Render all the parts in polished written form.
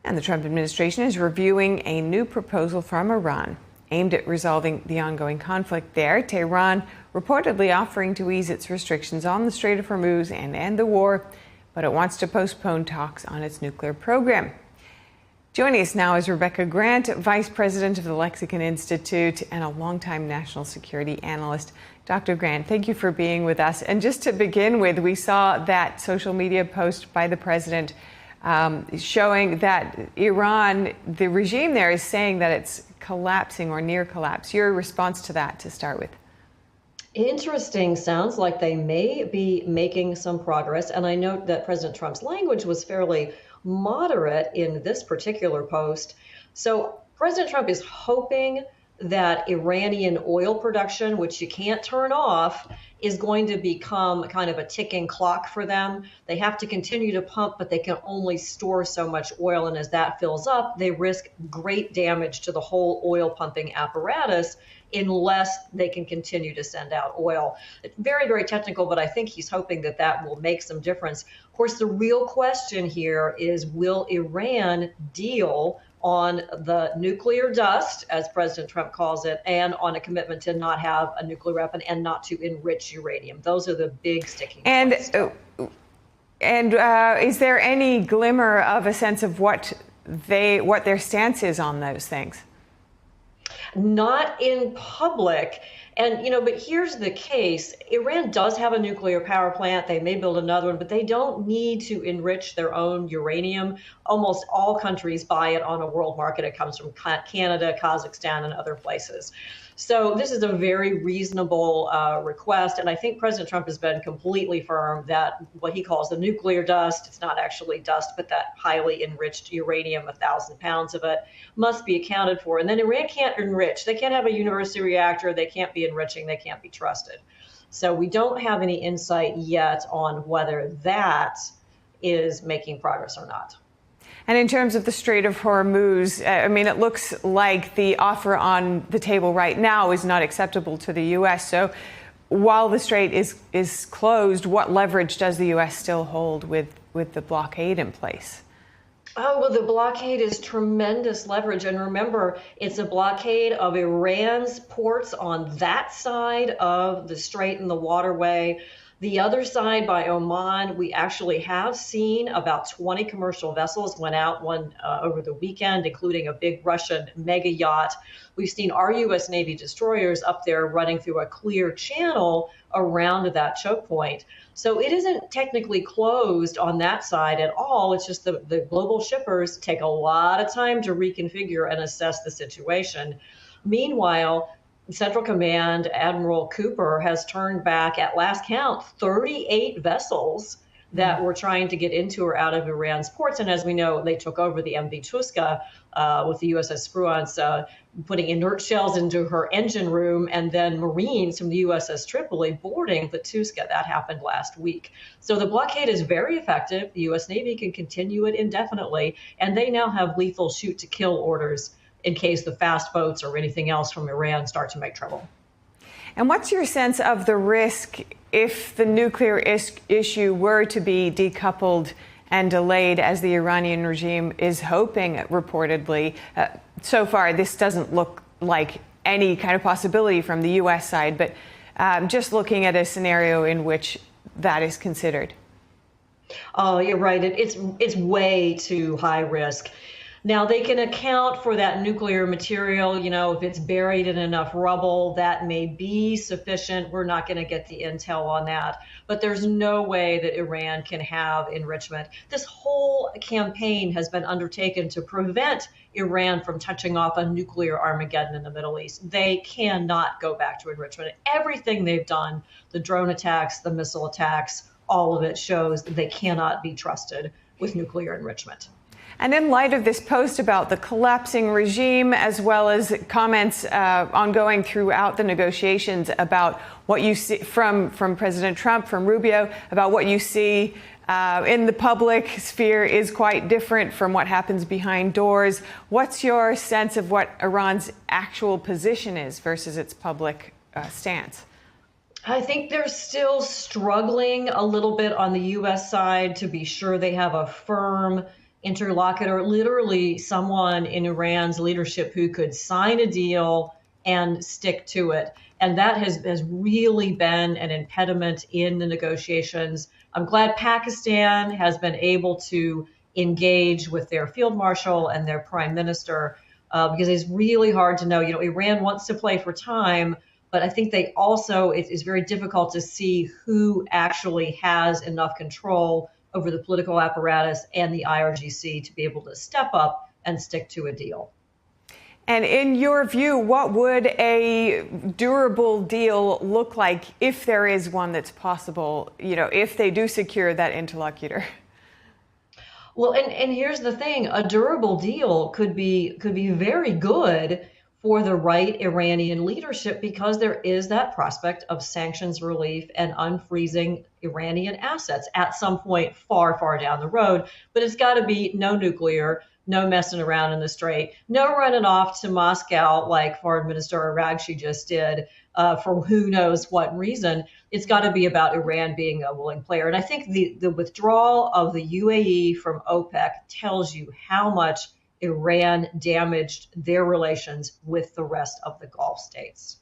And the Trump administration is reviewing a new proposal from Iran aimed at resolving the ongoing conflict there. Tehran reportedly offering to ease its restrictions on the Strait of Hormuz and end the war, but it wants to postpone talks on its nuclear program. Joining us now is Rebecca Grant, Vice President of the Lexington Institute and a longtime national security analyst. Dr. Grant, thank you for being with us. And just to begin with, we saw that social media post by the president showing that Iran, the regime there, is saying that it's collapsing or near collapse. Your response to that to start with? Interesting. Sounds like they may be making some progress. And I note that President Trump's language was fairly moderate in this particular post. So President Trump is hoping that Iranian oil production, which you can't turn off, is going to become kind of a ticking clock for them. They have to continue to pump, but they can only store so much oil. And as that fills up, they risk great damage to the whole oil pumping apparatus unless they can continue to send out oil. It's very, very technical, but I think he's hoping that that will make some difference. Of course, the real question here is, will Iran deal on the nuclear dust, as President Trump calls it, and on a commitment to not have a nuclear weapon and not to enrich uranium? Those are the big sticking points. And is there any glimmer of a sense of what their stance is on those things? Not in public. And, but here's the case. Iran does have a nuclear power plant. They may build another one, but they don't need to enrich their own uranium. Almost all countries buy it on a world market. It comes from Canada, Kazakhstan, and other places. So this is a very reasonable request. And I think President Trump has been completely firm that what he calls the nuclear dust, it's not actually dust, but that highly enriched uranium, 1,000 pounds of it, must be accounted for. And then Iran can't enrich. They can't have a university reactor. They can't be enriching. They can't be trusted. So we don't have any insight yet on whether that is making progress or not. And in terms of the Strait of Hormuz, it looks like the offer on the table right now is not acceptable to the U.S. So while the strait is closed, what leverage does the U.S. still hold with the blockade in place? Oh, well, the blockade is tremendous leverage. And remember, it's a blockade of Iran's ports on that side of the strait and the waterway. The other side by Oman, we actually have seen about 20 commercial vessels went out over the weekend, including a big Russian mega yacht. We've seen our U.S. Navy destroyers up there running through a clear channel around that choke point. So it isn't technically closed on that side at all. It's just the global shippers take a lot of time to reconfigure and assess the situation. Meanwhile, Central Command Admiral Cooper has turned back, at last count, 38 vessels that were trying to get into or out of Iran's ports. And as we know, they took over the MV Tuska with the USS Spruance putting inert shells into her engine room, and then Marines from the USS Tripoli boarding the Tuska. That happened last week. So the blockade is very effective. The U.S. Navy can continue it indefinitely, and they now have lethal shoot-to-kill orders in case the fast boats or anything else from Iran start to make trouble. And what's your sense of the risk if the nuclear issue were to be decoupled and delayed, as the Iranian regime is hoping, reportedly? So far, this doesn't look like any kind of possibility from the U.S. side, but just looking at a scenario in which that is considered. Oh, you're right. It's way too high risk. Now, they can account for that nuclear material, if it's buried in enough rubble, that may be sufficient. We're not going to get the intel on that. But there's no way that Iran can have enrichment. This whole campaign has been undertaken to prevent Iran from touching off a nuclear Armageddon in the Middle East. They cannot go back to enrichment. Everything they've done, the drone attacks, the missile attacks, all of it shows that they cannot be trusted with nuclear enrichment. And in light of this post about the collapsing regime, as well as comments ongoing throughout the negotiations about what you see from President Trump, from Rubio, about what you see in the public sphere is quite different from what happens behind doors. What's your sense of what Iran's actual position is versus its public stance? I think they're still struggling a little bit on the U.S. side to be sure they have a firm interlocutor, literally someone in Iran's leadership who could sign a deal and stick to it. And that has really been an impediment in the negotiations. I'm glad Pakistan has been able to engage with their field marshal and their prime minister, because it's really hard to know. Iran wants to play for time, but I think they also, it's very difficult to see who actually has enough control over the political apparatus and the IRGC to be able to step up and stick to a deal. And in your view, what would a durable deal look like if there is one that's possible, if they do secure that interlocutor? Well, and here's the thing, a durable deal could be very good for the right Iranian leadership, because there is that prospect of sanctions relief and unfreezing Iranian assets at some point far, far down the road. But it's got to be no nuclear, no messing around in the Strait, no running off to Moscow like Foreign Minister Araghchi just did for who knows what reason. It's got to be about Iran being a willing player. And I think the withdrawal of the UAE from OPEC tells you how much Iran damaged their relations with the rest of the Gulf states.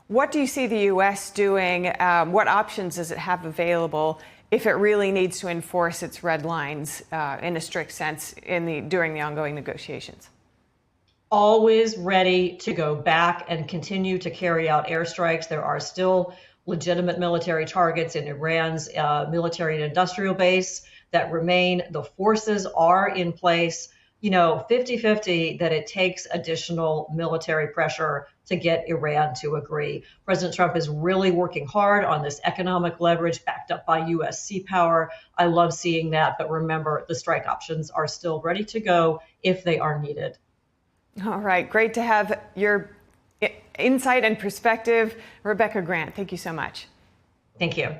What do you see the U.S. doing? What options does it have available if it really needs to enforce its red lines in a strict sense during the ongoing negotiations? Always ready to go back and continue to carry out airstrikes. There are still legitimate military targets in Iran's military and industrial base that remain. The forces are in place. 50-50 that it takes additional military pressure to get Iran to agree. President Trump is really working hard on this economic leverage backed up by U.S. sea power. I love seeing that. But remember, the strike options are still ready to go if they are needed. All right. Great to have your insight and perspective. Rebecca Grant, thank you so much. Thank you.